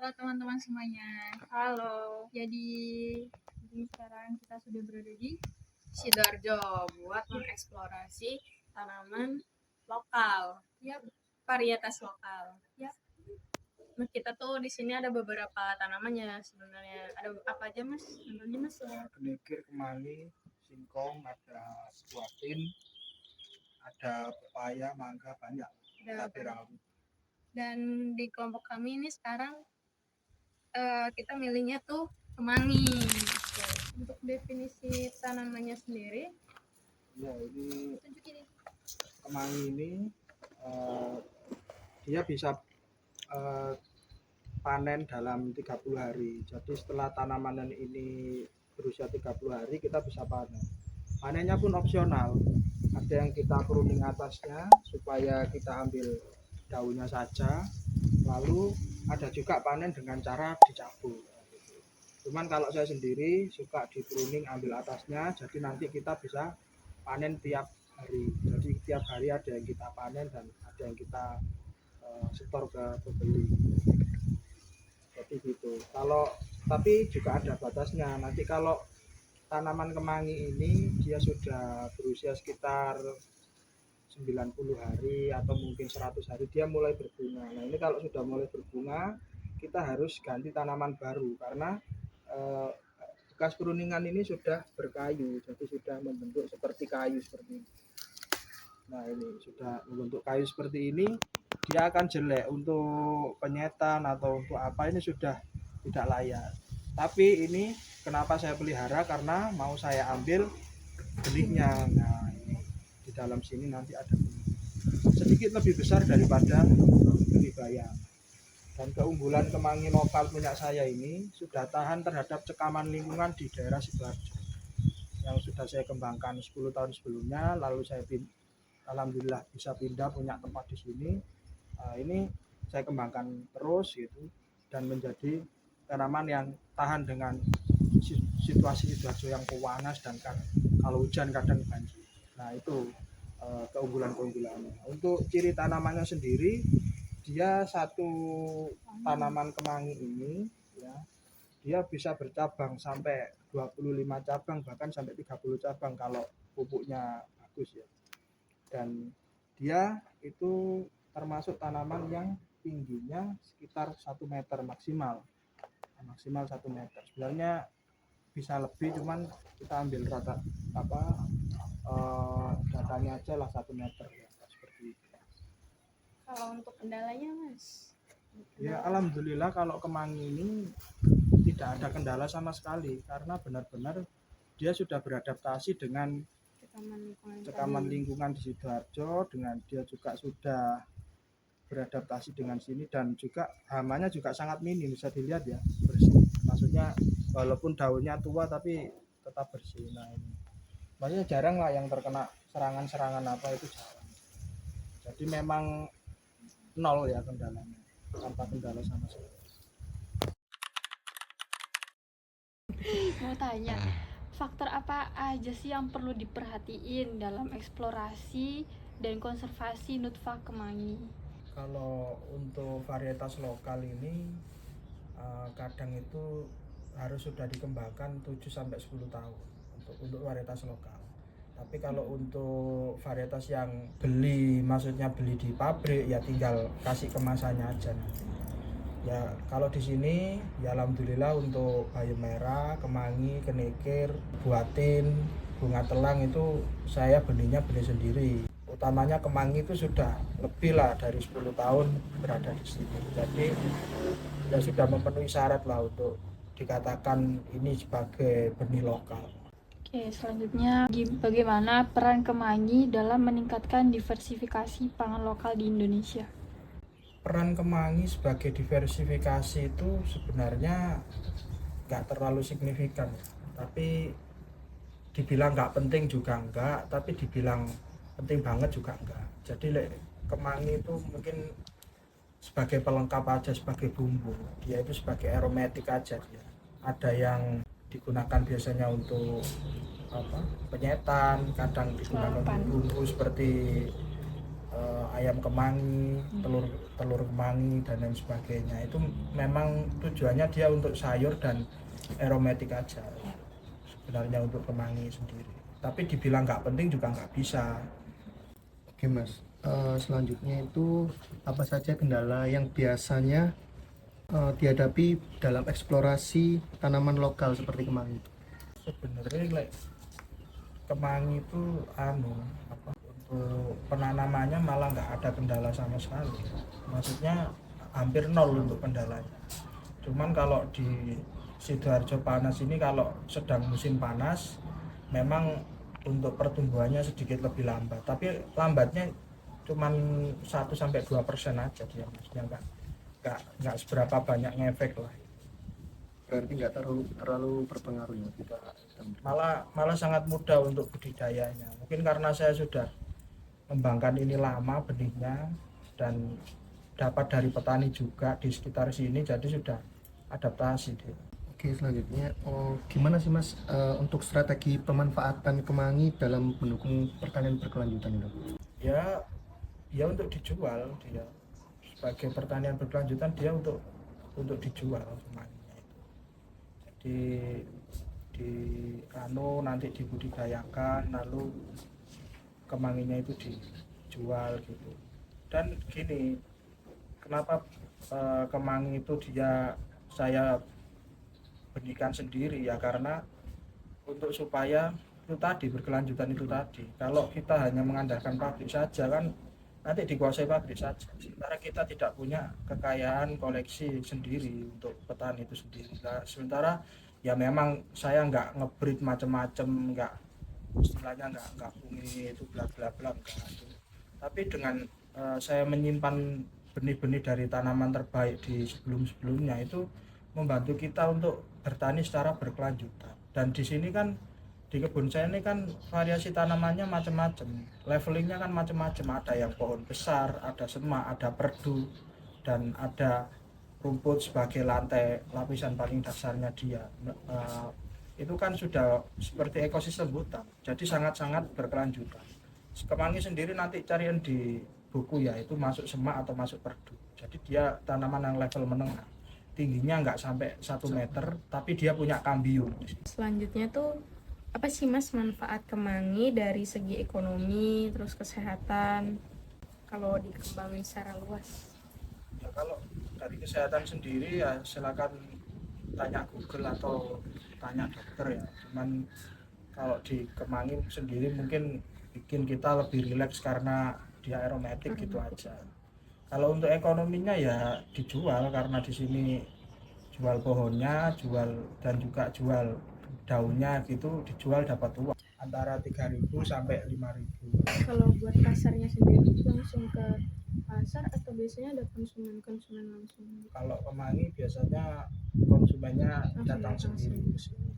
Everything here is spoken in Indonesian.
Halo teman-teman semuanya. Halo. Jadi sekarang kita sudah berada di Sidoarjo buat mengeksplorasi tanaman lokal. Yap. Varietas lokal. Yap. Nah, kita tuh di sini ada beberapa tanamannya sebenarnya. Ada apa aja, Mas? Contohnya, Mas? Kenikir, kemangi, singkong, ada buatin, ada pepaya, mangga, banyak. Cabai rawit. Dan di kelompok kami ini sekarang kita milihnya tuh kemangi. Untuk definisi tanamannya sendiri, Ya, ini tunjukin. kemangi ini dia bisa panen dalam 30 hari. Jadi setelah tanaman ini berusia 30 hari kita bisa panen. Panennya pun opsional. Ada yang kita pruning atasnya supaya kita ambil daunnya saja. Lalu ada juga panen dengan cara dicabut. Cuman kalau saya sendiri suka di pruning ambil atasnya, jadi nanti kita bisa panen tiap hari. Jadi tiap hari ada yang kita panen dan ada yang kita setor ke pembeli. Jadi gitu. Tapi juga ada batasnya. Nanti kalau tanaman kemangi ini dia sudah berusia sekitar 90 hari atau mungkin 100 hari dia mulai berbunga. Nah, ini kalau sudah mulai berbunga, kita harus ganti tanaman baru karena bekas peruningan ini sudah berkayu, jadi sudah membentuk seperti kayu seperti ini. Nah, ini sudah membentuk kayu seperti ini, dia akan jelek untuk penyetan atau untuk apa, ini sudah tidak layak. Tapi ini kenapa saya pelihara, karena mau saya ambil benihnya. Nah, ini di dalam sini nanti ada benih sedikit lebih besar daripada benih bayam. Dan keunggulan kemangi lokal punya saya ini sudah tahan terhadap cekaman lingkungan di daerah Sidoarjo yang sudah saya kembangkan 10 tahun sebelumnya. Lalu saya alhamdulillah bisa pindah punya tempat di sini. Ini saya kembangkan terus gitu dan menjadi tanaman yang tahan dengan situasi Sidoarjo yang panas dan kalau hujan kadang banjir. Nah, itu keunggulan-keunggulannya. Untuk ciri tanamannya sendiri, dia satu tanaman kemangi ini ya, dia bisa bercabang sampai 25 cabang bahkan sampai 30 cabang kalau pupuknya bagus ya. Dan dia itu termasuk tanaman yang tingginya sekitar 1 meter maksimal 1 meter. Sebenarnya bisa lebih, cuman kita ambil datanya aja lah 1 meter ya, seperti itu. Kalau untuk kendalanya, Mas? Ya, alhamdulillah kalau kemangi ini tidak ada kendala sama sekali karena benar-benar dia sudah beradaptasi dengan cekaman lingkungan di Sidoarjo, dengan dia juga sudah beradaptasi dengan sini, dan juga hamanya juga sangat minim, bisa dilihat ya, bersih. Maksudnya walaupun daunnya tua tapi tetap bersih. Nah, ini maksudnya jarang lah yang terkena serangan-serangan apa, itu jarang. Jadi memang nol ya kendalanya, tanpa kendala sama sekali. Mau tanya, faktor apa aja sih yang perlu diperhatiin dalam eksplorasi dan konservasi nutfah kemangi? Kalau untuk varietas lokal ini kadang itu harus sudah dikembangkan 7-10 tahun untuk varietas lokal. Tapi kalau untuk varietas yang maksudnya beli di pabrik, ya tinggal kasih kemasannya aja nanti. Ya kalau di sini ya alhamdulillah untuk bayam merah, kemangi, kenikir, buatin, bunga telang itu saya benih sendiri. Utamanya kemangi itu sudah lebih lah dari 10 tahun berada di sini. Jadi ya sudah memenuhi syarat lah untuk dikatakan ini sebagai benih lokal. Oke, selanjutnya bagaimana peran kemangi dalam meningkatkan diversifikasi pangan lokal di Indonesia? Peran kemangi sebagai diversifikasi itu sebenarnya nggak terlalu signifikan, tapi dibilang nggak penting juga enggak, tapi dibilang penting banget juga enggak. Jadi kemangi itu mungkin sebagai pelengkap aja, sebagai bumbu, dia itu sebagai aromatik aja dia. Ada yang digunakan biasanya untuk penyetan, kadang digunakan untuk bumbu seperti ayam kemangi, telur kemangi dan lain sebagainya. Itu memang tujuannya dia untuk sayur dan aromatik aja sebenarnya untuk kemangi sendiri. Tapi dibilang nggak penting juga nggak bisa. Oke Mas, selanjutnya itu apa saja kendala yang biasanya dihadapi dalam eksplorasi tanaman lokal seperti kemangi itu? Sebenarnya like, kemangi itu untuk penanamannya malah nggak ada kendala sama sekali. Maksudnya hampir nol untuk kendalanya. Cuman kalau di Sidoarjo Panas ini kalau sedang musim panas memang untuk pertumbuhannya sedikit lebih lambat, tapi lambatnya cuman 1-2% aja dia, maksudnya nggak seberapa banyak ngefek lah. Berarti nggak terlalu berpengaruh ya kita. Malah sangat mudah untuk budidayanya. Mungkin karena saya sudah mengembangkan ini lama benihnya dan dapat dari petani juga di sekitar sini, jadi sudah adaptasi dia. Oke, selanjutnya gimana sih Mas untuk strategi pemanfaatan kemangi dalam mendukung pertanian berkelanjutan itu? Ya untuk dijual dia sebagai pertanian berkelanjutan, dia untuk dijual kemanginya itu. Jadi nanti dibudidayakan lalu kemanginya itu dijual gitu. Dan gini, kenapa kemangi itu saya benihkan sendiri ya, karena untuk supaya itu tadi berkelanjutan itu tadi. Kalau kita hanya mengandalkan pabrik saja kan nanti dikuasai pabrik saja. Sementara kita tidak punya kekayaan koleksi sendiri untuk petani itu sendiri. Nah, sementara ya memang saya nggak ngebreed macam-macam, nggak istilahnya nggak pungi itu bla bla bla enggak. Tapi dengan saya menyimpan benih-benih dari tanaman terbaik di sebelum-sebelumnya itu membantu kita untuk bertani secara berkelanjutan. Dan di sini kan di kebun saya ini kan variasi tanamannya macam-macam, levelingnya kan macam-macam, ada yang pohon besar, ada semak, ada perdu, dan ada rumput sebagai lantai lapisan paling dasarnya dia. Itu kan sudah seperti ekosistem hutan, jadi sangat-sangat berkelanjutan. Kemangi sendiri nanti carian di buku ya, itu masuk semak atau masuk perdu, jadi dia tanaman yang level menengah, tingginya nggak sampai 1 meter, tapi dia punya kambium. Selanjutnya tuh apa sih Mas manfaat kemangi dari segi ekonomi terus kesehatan kalau dikembangin secara luas? Ya kalau dari kesehatan sendiri ya silakan tanya Google atau tanya dokter ya. Cuman kalau di kemangi sendiri mungkin bikin kita lebih rileks karena dia aromatik gitu aja. Kalau untuk ekonominya ya dijual, karena di sini jual pohonnya, jual dan juga jual daunnya gitu, dijual dapat uang antara 3.000 sampai 5.000. Kalau buat pasarnya sendiri langsung ke pasar atau biasanya ada konsumen langsung? Kalau kemangi biasanya konsumennya Langsung datang datang sendiri sini. ke sini.